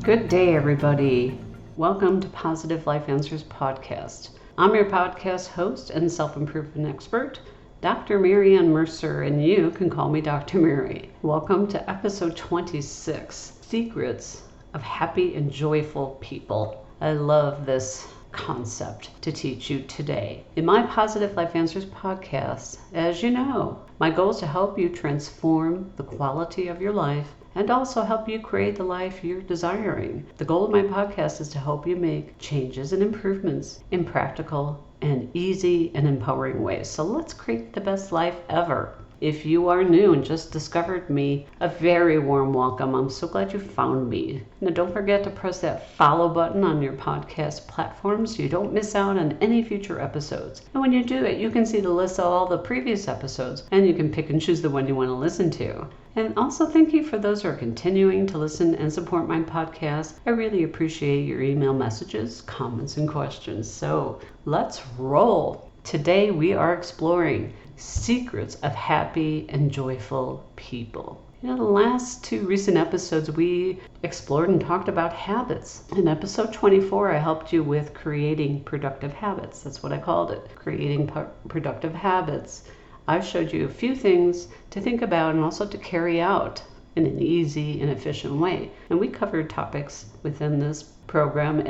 Good day, everybody. Welcome to Positive Life Answers Podcast. I'm your podcast host and self-improvement expert, Dr. Mary Ann Mercer, and you can call me Dr. Mary. Welcome to episode 26, Secrets of Happy and Joyful People. I love this concept to teach you today. In my Positive Life Answers podcast, as you know, my goal is to help you transform the quality of your life and also help you create the life you're desiring. The goal of my podcast is to help you make changes and improvements in practical and easy and empowering ways. So let's create the best life ever. If you are new and just discovered me, a very warm welcome. I'm so glad you found me. Now don't forget to press that follow button on your podcast platform so you don't miss out on any future episodes. And when you do it, you can see the list of all the previous episodes and you can pick and choose the one you want to listen to. And also thank you for those who are continuing to listen and support my podcast. I really appreciate your email messages, comments, and questions. So let's roll. Today we are exploring secrets of happy and joyful people. In the last two recent episodes, we explored and talked about habits. In episode 24, I helped you with creating productive habits. That's what I called it, creating productive habits. I showed you a few things to think about and also to carry out in an easy and efficient way. And we covered topics within this program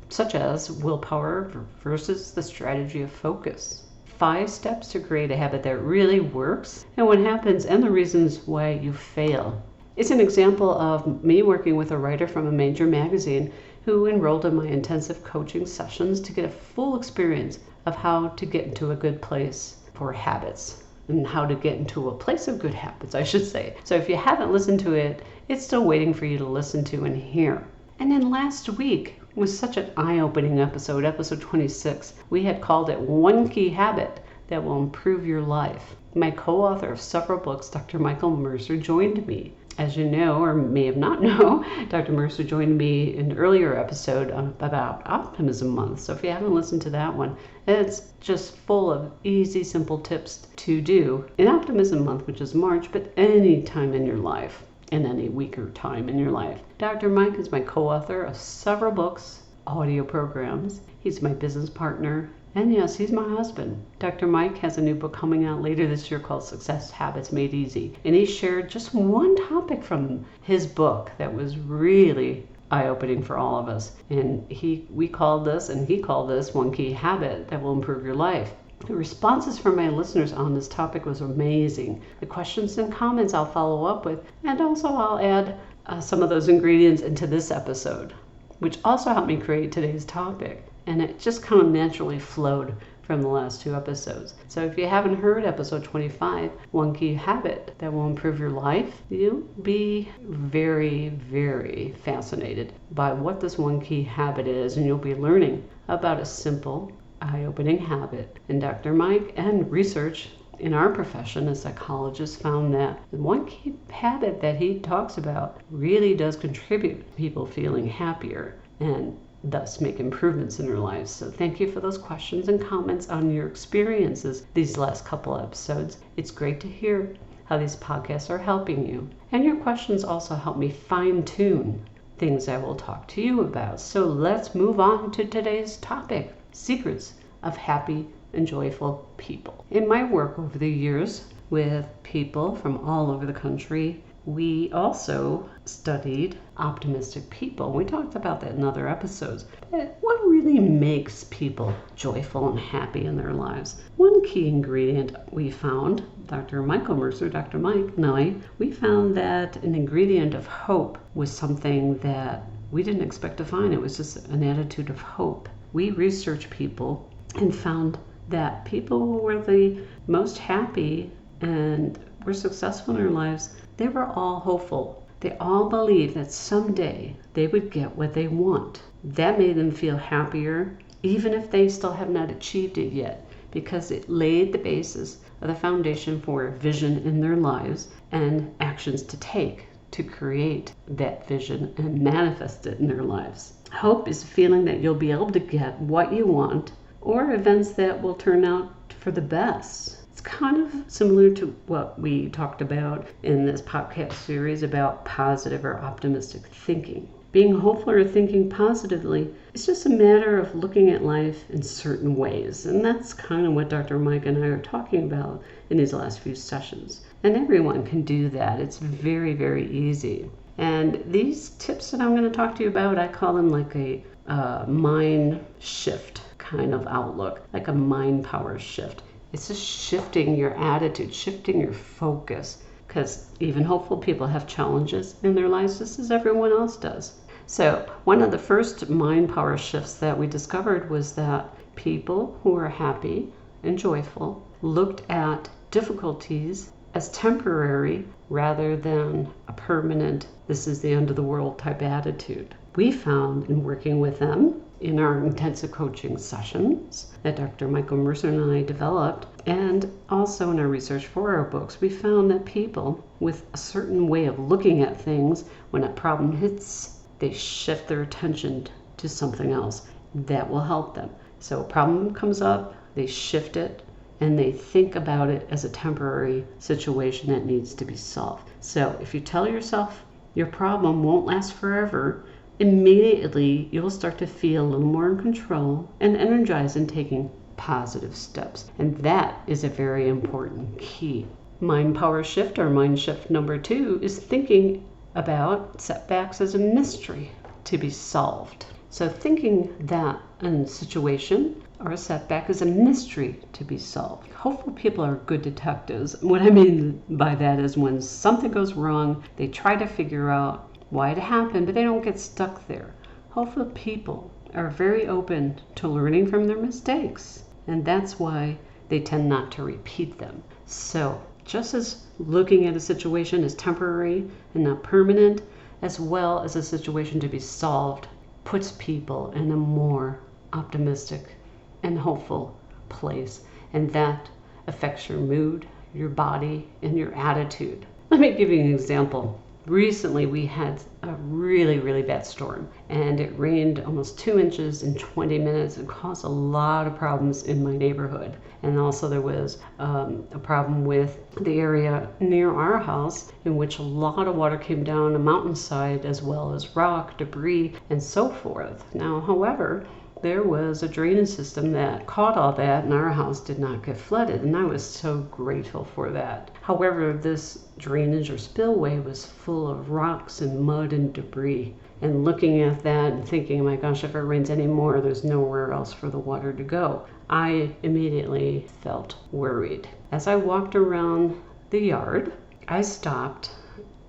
such as willpower versus the strategy of focus. 5 steps to create a habit that really works, and what happens and the reasons why you fail. It's an example of me working with a writer from a major magazine who enrolled in my intensive coaching sessions to get a full experience of how to get into a good place for habits and how to get into a place of good habits, I should say. So if you haven't listened to it, it's still waiting for you to listen to and hear. And then last week was such an eye-opening episode 26. We had called it One Key Habit That Will Improve Your Life. My co-author of several books, Dr. Michael Mercer, joined me. As you know, or may have not know, Dr. Mercer joined me in an earlier episode about Optimism Month. So if you haven't listened to that one, it's just full of easy, simple tips to do in Optimism Month, which is March, but any time in your life. In any week or time in your life. Dr. Mike is my co-author of several books, audio programs. He's my business partner, and yes, he's my husband. Dr. Mike has a new book coming out later this year called Success Habits Made Easy, and he shared just one topic from his book that was really eye-opening for all of us. And we called this, and he called this One Key Habit That Will Improve Your Life. The responses from my listeners on this topic was amazing. The questions and comments I'll follow up with, and also I'll add some of those ingredients into this episode, which also helped me create today's topic. And it just kind of naturally flowed from the last 2 episodes. So if you haven't heard episode 25, One Key Habit That Will Improve Your Life, you'll be very, very fascinated by what this one key habit is, and you'll be learning about a simple, eye-opening habit. And Dr. Mike and research in our profession as psychologists found that the one key habit that he talks about really does contribute to people feeling happier and thus make improvements in their lives. So thank you for those questions and comments on your experiences these last couple episodes. It's great to hear how these podcasts are helping you. And your questions also help me fine-tune things I will talk to you about. So let's move on to today's topic. Secrets of happy and joyful people. In my work over the years with people from all over the country, we also studied optimistic people. We talked about that in other episodes. But what really makes people joyful and happy in their lives? One key ingredient we found, Dr. Michael Mercer, Dr. Mike and I, we found that an ingredient of hope was something that we didn't expect to find. It was just an attitude of hope. We researched people and found that people who were the most happy and were successful in their lives, they were all hopeful. They all believed that someday they would get what they want. That made them feel happier, even if they still have not achieved it yet, because it laid the basis of the foundation for a vision in their lives and actions to take to create that vision and manifest it in their lives. Hope is a feeling that you'll be able to get what you want or events that will turn out for the best. It's kind of similar to what we talked about in this podcast series about positive or optimistic thinking. being hopeful or thinking positively. It's just a matter of looking at life in certain ways. And that's kind of what Dr. Mike and I are talking about in these last few sessions. And everyone can do that. It's very, very easy. And these tips that I'm going to talk to you about, I call them like a mind shift kind of outlook, like a mind power shift. It's just shifting your attitude, shifting your focus, because even hopeful people have challenges in their lives just as everyone else does. So one of the first mind power shifts that we discovered was that people who are happy and joyful looked at difficulties as temporary rather than a permanent, this is the end of the world type attitude. We found in working with them in our intensive coaching sessions that Dr. Michael Mercer and I developed, and also in our research for our books, we found that people with a certain way of looking at things, when a problem hits, they shift their attention to something else that will help them. So a problem comes up, they shift it, and they think about it as a temporary situation that needs to be solved. So if you tell yourself your problem won't last forever, immediately you'll start to feel a little more in control and energized in taking positive steps. And that is a very important key. Mind power shift, or mind shift number 2, is thinking about setbacks as a mystery to be solved. So thinking that a situation or a setback is a mystery to be solved. Hopeful people are good detectives. What I mean by that is when something goes wrong, they try to figure out why it happened, but they don't get stuck there. Hopeful people are very open to learning from their mistakes, and that's why they tend not to repeat them. So just as looking at a situation as temporary and not permanent, as well as a situation to be solved, puts people in a more optimistic and hopeful place, and that affects your mood, your body, and your attitude. Let me give you an example. Recently we had a really, really bad storm, and it rained almost 2 inches in 20 minutes and caused a lot of problems in my neighborhood. And also there was a problem with the area near our house in which a lot of water came down a mountainside, as well as rock, debris, and so forth. Now, however, there was a drainage system that caught all that, and our house did not get flooded, and I was so grateful for that. However, this drainage or spillway was full of rocks and mud and debris, and looking at that and thinking, oh my gosh, if it rains anymore, there's nowhere else for the water to go. I immediately felt worried. As I walked around the yard, I stopped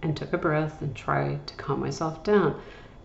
and took a breath and tried to calm myself down.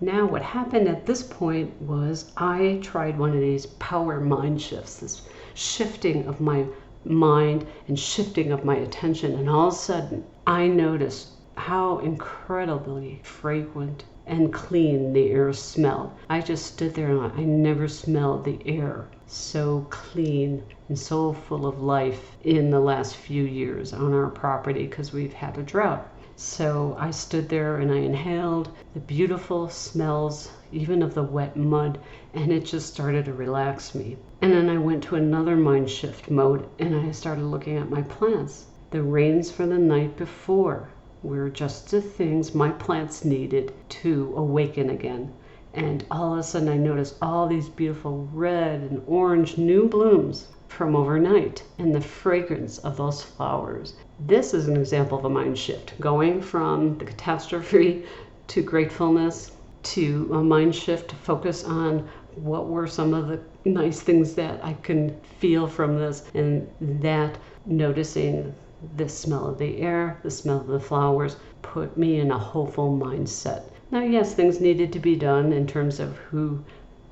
Now what happened at this point was I tried one of these power mind shifts, this shifting of my mind and shifting of my attention, and all of a sudden I noticed how incredibly fragrant and clean the air smelled. I just stood there and I never smelled the air so clean and so full of life in the last few years on our property, because we've had a drought. So I stood there and I inhaled the beautiful smells, even of the wet mud, and it just started to relax me. And then I went to another mind shift mode, and I started looking at my plants. The rains for the night before were just the things my plants needed to awaken again. And all of a sudden I noticed all these beautiful red and orange new blooms from overnight, and the fragrance of those flowers. This is an example of a mind shift, going from the catastrophe to gratefulness, to a mind shift to focus on what were some of the nice things that I can feel from this, and that noticing the smell of the air, the smell of the flowers, put me in a hopeful mindset. Now, yes, things needed to be done in terms of who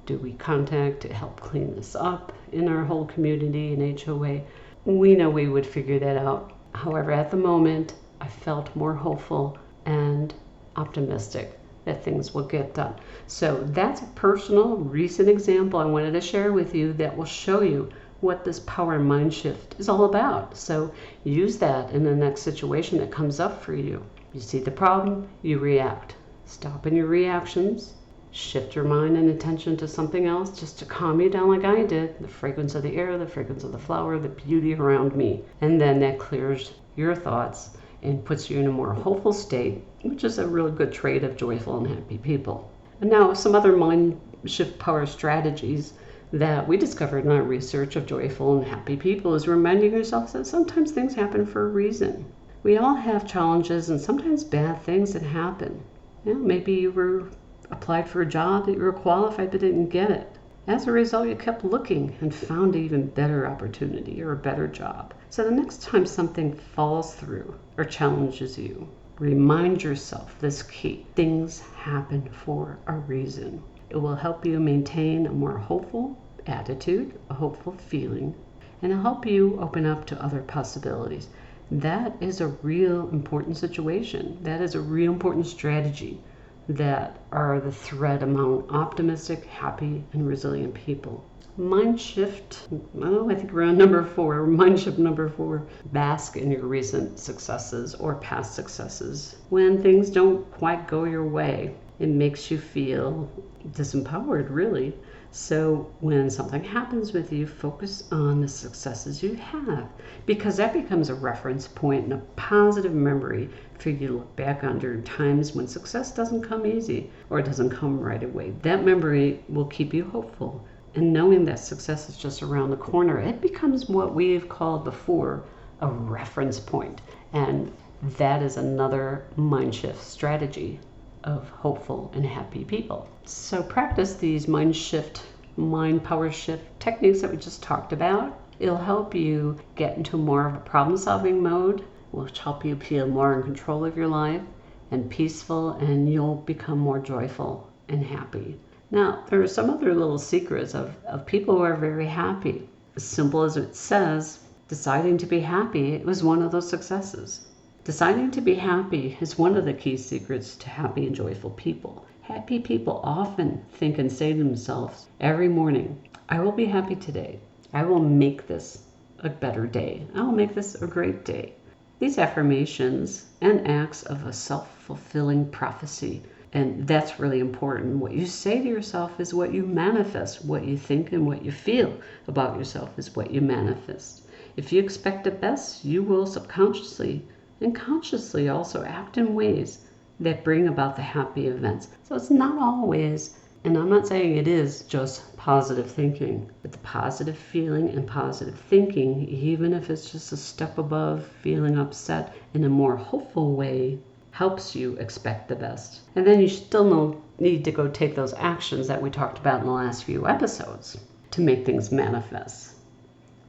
do we contact to help clean this up in our whole community and HOA. We know we would figure that out. However, at the moment, I felt more hopeful and optimistic that things will get done. So that's a personal, recent example I wanted to share with you that will show you what this power and mind shift is all about. So use that in the next situation that comes up for you. You see the problem, you react. Stop in your reactions, shift your mind and attention to something else just to calm you down like I did. The fragrance of the air, the fragrance of the flower, the beauty around me. And then that clears your thoughts and puts you in a more hopeful state, which is a really good trait of joyful and happy people. And now, some other mind shift power strategies that we discovered in our research of joyful and happy people is reminding yourself that sometimes things happen for a reason. We all have challenges and sometimes bad things that happen. Maybe you were applied for a job that you were qualified but didn't get it. As a result, you kept looking and found an even better opportunity or a better job. So the next time something falls through or challenges you, remind yourself this key: things happen for a reason. It will help you maintain a more hopeful attitude, a hopeful feeling, and it'll help you open up to other possibilities. That is a real important situation. That is a real important strategy that are the thread among optimistic, happy, and resilient people. Mind shift, I think we're on number 4, mind shift number 4. Bask in your recent successes or past successes. When things don't quite go your way, it makes you feel disempowered, really. So when something happens with you, focus on the successes you have, because that becomes a reference point and a positive memory for you to look back on during times when success doesn't come easy or it doesn't come right away. That memory will keep you hopeful. And knowing that success is just around the corner, it becomes what we've called before a reference point. And that is another mind shift strategy of hopeful and happy people. So practice these mind power shift techniques that we just talked about. It'll help you get into more of a problem-solving mode, which help you feel more in control of your life and peaceful, and you'll become more joyful and happy. Now, there are some other little secrets of people who are very happy. As simple as it says, deciding to be happy was one of those successes. Deciding to be happy is one of the key secrets to happy and joyful people. Happy people often think and say to themselves every morning, I will be happy today. I will make this a better day. I will make this a great day. These affirmations and acts of a self-fulfilling prophecy, and that's really important. What you say to yourself is what you manifest. What you think and what you feel about yourself is what you manifest. If you expect the best, you will subconsciously and consciously also act in ways that bring about the happy events. So it's not always, and I'm not saying it is just positive thinking, but the positive feeling and positive thinking, even if it's just a step above feeling upset in a more hopeful way, helps you expect the best. And then you still need to go take those actions that we talked about in the last few episodes to make things manifest.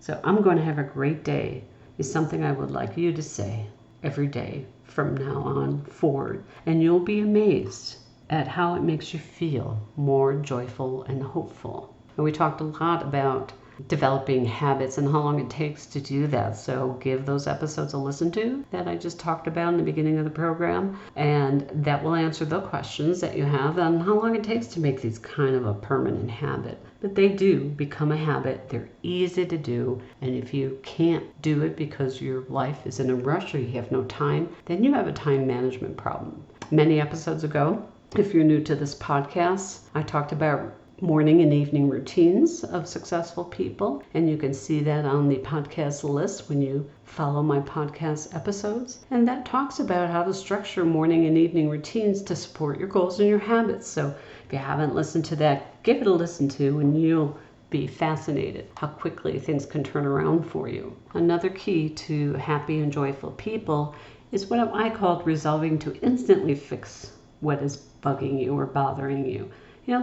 So I'm going to have a great day is something I would like you to say every day from now on forward, and you'll be amazed at how it makes you feel more joyful and hopeful. And we talked a lot about developing habits and how long it takes to do that. So give those episodes a listen to that I just talked about in the beginning of the program, and that will answer the questions that you have on how long it takes to make these kind of a permanent habit. But they do become a habit. They're easy to do, and if you can't do it because your life is in a rush or you have no time, then you have a time management problem. Many episodes ago, if you're new to this podcast, I talked about morning and evening routines of successful people, and you can see that on the podcast list when you follow my podcast episodes. And that talks about how to structure morning and evening routines to support your goals and your habits. So if you haven't listened to that, give it a listen to, and you'll be fascinated how quickly things can turn around for you. Another key to happy and joyful people is what I called resolving to instantly fix what is bugging you or bothering you.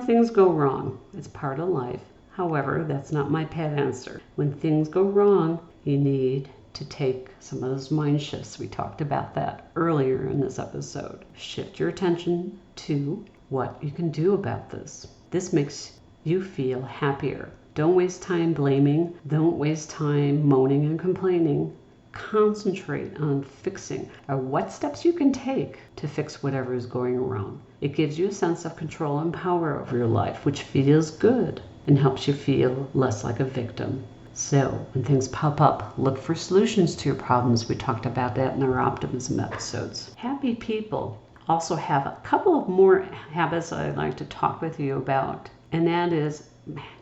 Things go wrong. It's part of life. However, that's not my pat answer. When things go wrong, you need to take some of those mind shifts. We talked about that earlier in this episode. Shift your attention to what you can do about this. This makes you feel happier. Don't waste time blaming. Don't waste time moaning and complaining. Concentrate on fixing or what steps you can take to fix whatever is going wrong. It gives you a sense of control and power over your life, which feels good and helps you feel less like a victim. So when things pop up, look for solutions to your problems. We talked about that in our optimism episodes. Happy people also have a couple of more habits I'd like to talk with you about, and that is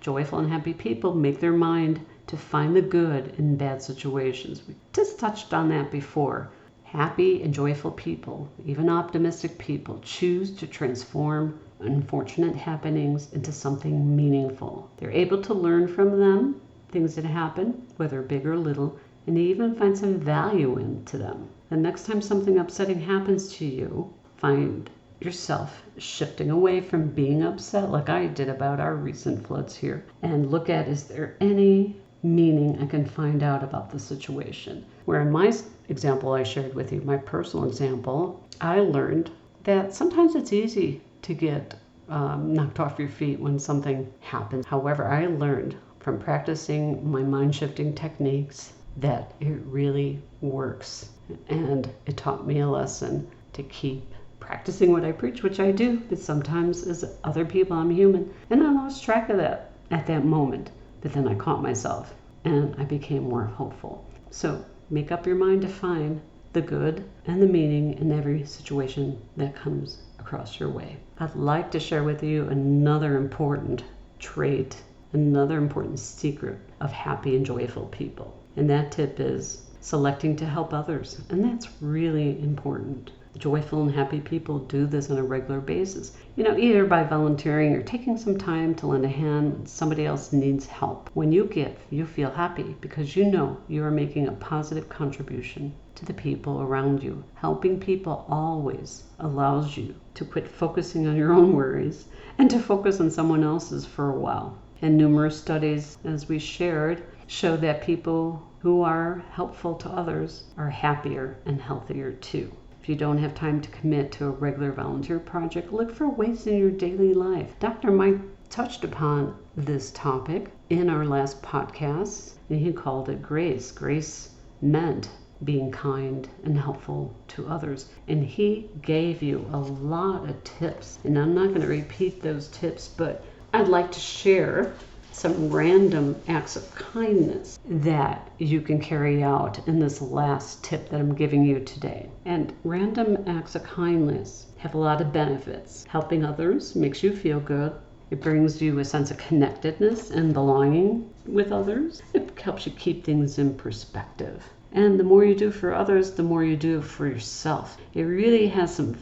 joyful and happy people make their mind to find the good in bad situations. We just touched on that before. Happy and joyful people, even optimistic people, choose to transform unfortunate happenings into something meaningful. They're able to learn from them, things that happen, whether big or little, and they even find some value into them. The next time something upsetting happens to you, find yourself shifting away from being upset like I did about our recent floods here, and look at, is there any meaning I can find out about the situation? Where in my example I shared with you, my personal example, I learned that sometimes it's easy to get knocked off your feet when something happens. However, I learned from practicing my mind-shifting techniques that it really works. And it taught me a lesson to keep practicing what I preach, which I do, but sometimes as other people, I'm human. And I lost track of that at that moment. But then I caught myself and I became more hopeful. So make up your mind to find the good and the meaning in every situation that comes across your way. I'd like to share with you another important trait, another important secret of happy and joyful people. And that tip is selecting to help others. And that's really important. Joyful and happy people do this on a regular basis. Either by volunteering or taking some time to lend a hand when somebody else needs help. When you give, you feel happy because you know you are making a positive contribution to the people around you. Helping people always allows you to quit focusing on your own worries and to focus on someone else's for a while. And numerous studies, as we shared, show that people who are helpful to others are happier and healthier too. If you don't have time to commit to a regular volunteer project, look for ways in your daily life. Dr. Mike touched upon this topic in our last podcast, and he called it grace. Grace meant being kind and helpful to others. And he gave you a lot of tips. And I'm not going to repeat those tips, but I'd like to share some random acts of kindness that you can carry out in this last tip that I'm giving you today. And random acts of kindness have a lot of benefits. Helping others makes you feel good. It brings you a sense of connectedness and belonging with others. It helps you keep things in perspective. And the more you do for others, the more you do for yourself. It really has some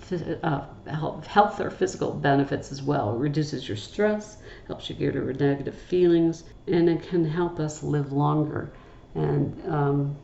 health or physical benefits as well. It reduces your stress, helps you get over negative feelings, and it can help us live longer. And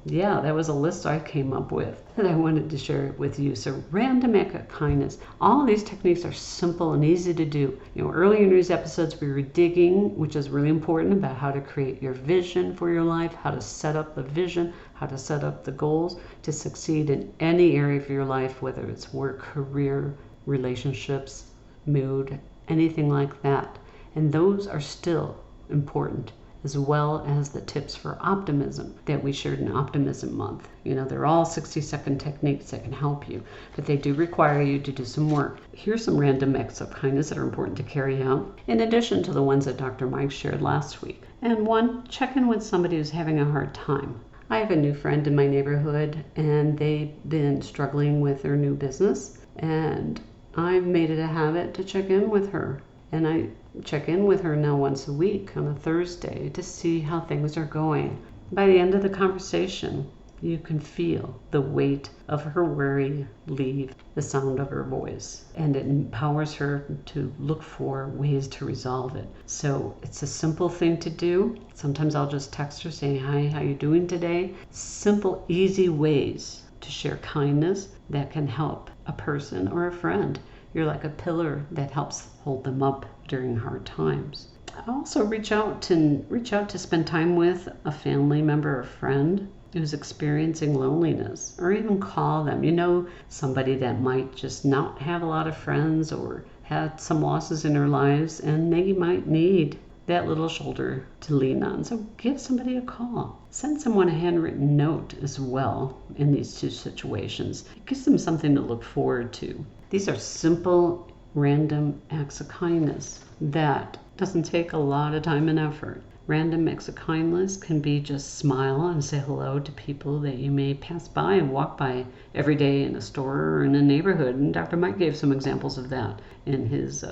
that was a list I came up with that I wanted to share with you. So random act of kindness. All of these techniques are simple and easy to do. Earlier in these episodes we were digging, which is really important, about how to create your vision for your life, how to set up the vision, how to set up the goals to succeed in any area of your life, whether it's work, career, relationships, mood, anything like that. And those are still important, as well as the tips for optimism that we shared in Optimism Month. They're all 60-second techniques that can help you, but they do require you to do some work. Here's some random acts of kindness that are important to carry out, in addition to the ones that Dr. Mike shared last week. And one, check in with somebody who's having a hard time. I have a new friend in my neighborhood, and they've been struggling with their new business, and I've made it a habit to check in with her. And I check in with her now once a week on a Thursday to see how things are going. By the end of the conversation, you can feel the weight of her worry leave the sound of her voice, and it empowers her to look for ways to resolve it. So it's a simple thing to do. Sometimes I'll just text her saying, "Hi, how you doing today?" Simple, easy ways to share kindness that can help a person or a friend. You're like a pillar that helps hold them up during hard times. I also reach out to spend time with a family member or friend who's experiencing loneliness, or even call them. Somebody that might just not have a lot of friends or had some losses in their lives, and they might need that little shoulder to lean on. So give somebody a call. Send someone a handwritten note as well in these two situations. It gives them something to look forward to. These are simple, random acts of kindness that doesn't take a lot of time and effort. Random acts of kindness can be just smile and say hello to people that you may pass by and walk by every day in a store or in a neighborhood. And Dr. Mike gave some examples of that in his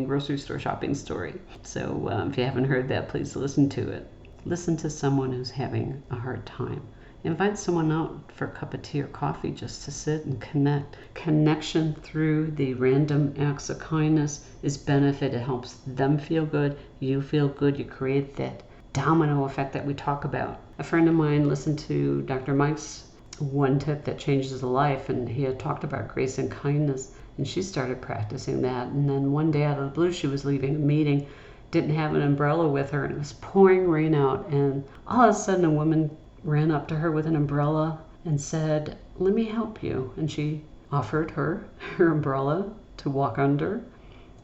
grocery store shopping story. So if you haven't heard that, please listen to it. Listen to someone who's having a hard time. Invite someone out for a cup of tea or coffee just to sit and connect. Connection through the random acts of kindness is benefit. It helps them feel good, you feel good, you create that domino effect that we talk about. A friend of mine listened to Dr. Mike's one tip that changes a life, and he had talked about grace and kindness, and she started practicing that. And then one day out of the blue, she was leaving a meeting, didn't have an umbrella with her, and it was pouring rain out, and all of a sudden a woman ran up to her with an umbrella and said, "Let me help you." And she offered her umbrella to walk under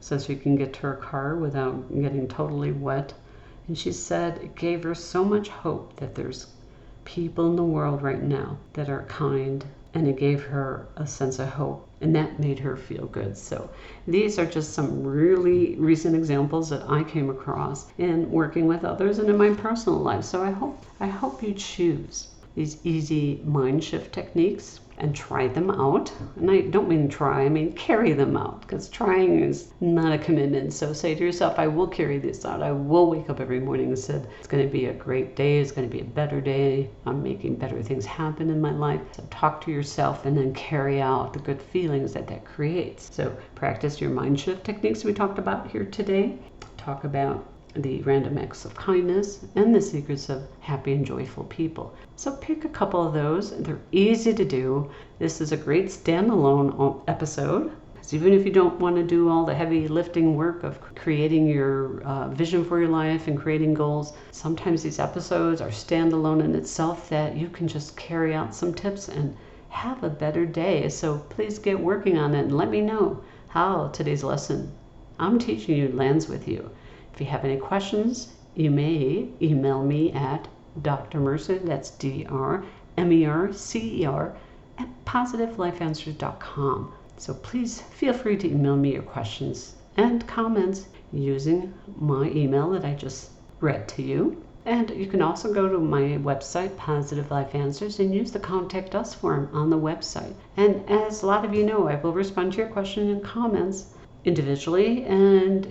so she can get to her car without getting totally wet. And she said it gave her so much hope that there's people in the world right now that are kind, and it gave her a sense of hope, and that made her feel good. So these are just some really recent examples that I came across in working with others and in my personal life. So I hope you choose these easy mind shift techniques and try them out. And I don't mean try, I mean carry them out, because trying is not a commitment. So say to yourself, I will carry this out. I will wake up every morning and say, it's going to be a great day. It's going to be a better day. I'm making better things happen in my life. So talk to yourself and then carry out the good feelings that creates. So practice your mind shift techniques we talked about here today. Talk about the random acts of kindness, and the secrets of happy and joyful people. So pick a couple of those. They're easy to do. This is a great standalone episode, because even if you don't want to do all the heavy lifting work of creating your vision for your life and creating goals, sometimes these episodes are standalone in itself that you can just carry out some tips and have a better day. So please get working on it and let me know how today's lesson I'm teaching you lands with you. If you have any questions, you may email me at Dr. Mercer, that's DrMercer, at positivelifeanswers.com. So please feel free to email me your questions and comments using my email that I just read to you. And you can also go to my website, Positive Life Answers, and use the Contact Us form on the website. And as a lot of you know, I will respond to your questions and comments individually, and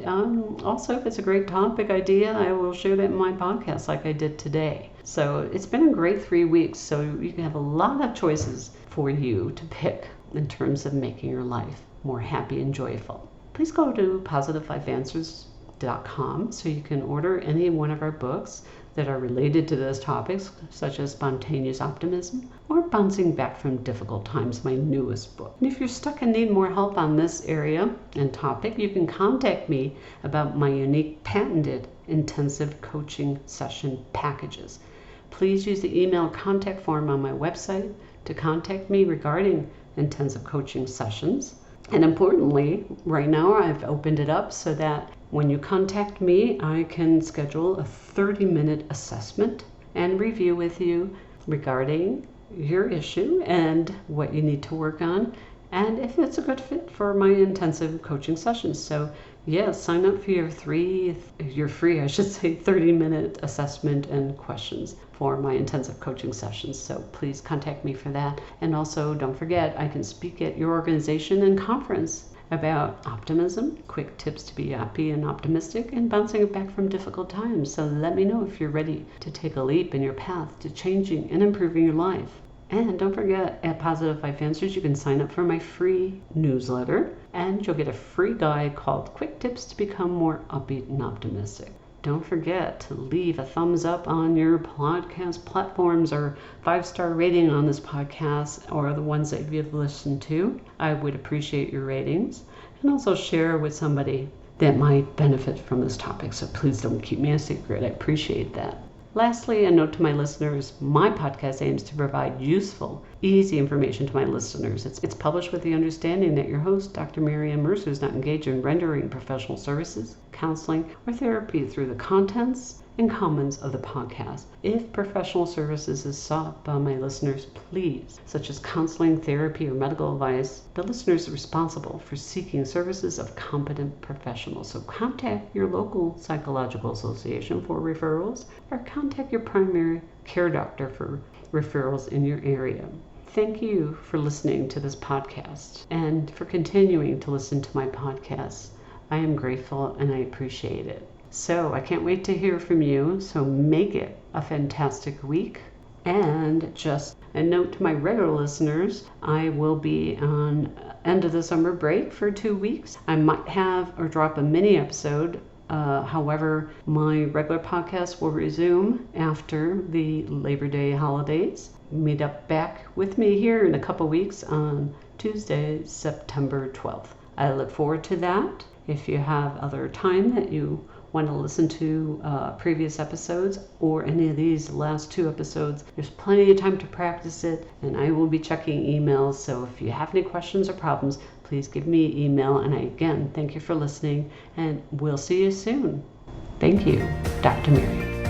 also if it's a great topic idea, I will share that in my podcast like I did today. So it's been a great 3 weeks, so you can have a lot of choices for you to pick in terms of making your life more happy and joyful. Please go to positivelifeanswers.com so you can order any one of our books that are related to those topics, such as Spontaneous Optimism or Bouncing Back from Difficult Times, my newest book. And if you're stuck and need more help on this area and topic, you can contact me about my unique patented intensive coaching session packages. Please use the email contact form on my website to contact me regarding intensive coaching sessions. And importantly, right now I've opened it up so that when you contact me, I can schedule a 30-minute assessment and review with you regarding your issue and what you need to work on, and if it's a good fit for my intensive coaching sessions. So yes, sign up for your free 30-minute assessment and questions for my intensive coaching sessions. So please contact me for that. And also don't forget, I can speak at your organization and conference about optimism, quick tips to be happy and optimistic, and bouncing back from difficult times. So let me know if you're ready to take a leap in your path to changing and improving your life. And don't forget, at Positive Life Answers, you can sign up for my free newsletter, and you'll get a free guide called Quick Tips to Become More Upbeat and Optimistic. Don't forget to leave a thumbs up on your podcast platforms or 5-star rating on this podcast or the ones that you've listened to. I would appreciate your ratings, and also share with somebody that might benefit from this topic. So please don't keep me a secret. I appreciate that. Lastly, a note to my listeners, my podcast aims to provide useful, easy information to my listeners. It's published with the understanding that your host, Dr. Mary Mercer, is not engaged in rendering professional services, counseling, or therapy through the contents and comments of the podcast. If professional services is sought by my listeners, please, such as counseling, therapy, or medical advice, the listener is responsible for seeking services of competent professionals. So contact your local psychological association for referrals, or contact your primary care doctor for referrals in your area. Thank you for listening to this podcast and for continuing to listen to my podcast. I am grateful and I appreciate it. So I can't wait to hear from you. So make it a fantastic week. And just a note to my regular listeners, I will be on end of the summer break for 2 weeks. I might have or drop a mini episode. However, my regular podcast will resume after the Labor Day holidays. Meet up back with me here in a couple weeks on Tuesday, September 12th. I look forward to that. If you have other time that you want to listen to previous episodes or any of these last 2 episodes, there's plenty of time to practice it, and I will be checking emails. So if you have any questions or problems, please give me an email. And again, thank you for listening, and we'll see you soon. Thank you, Dr. Mary.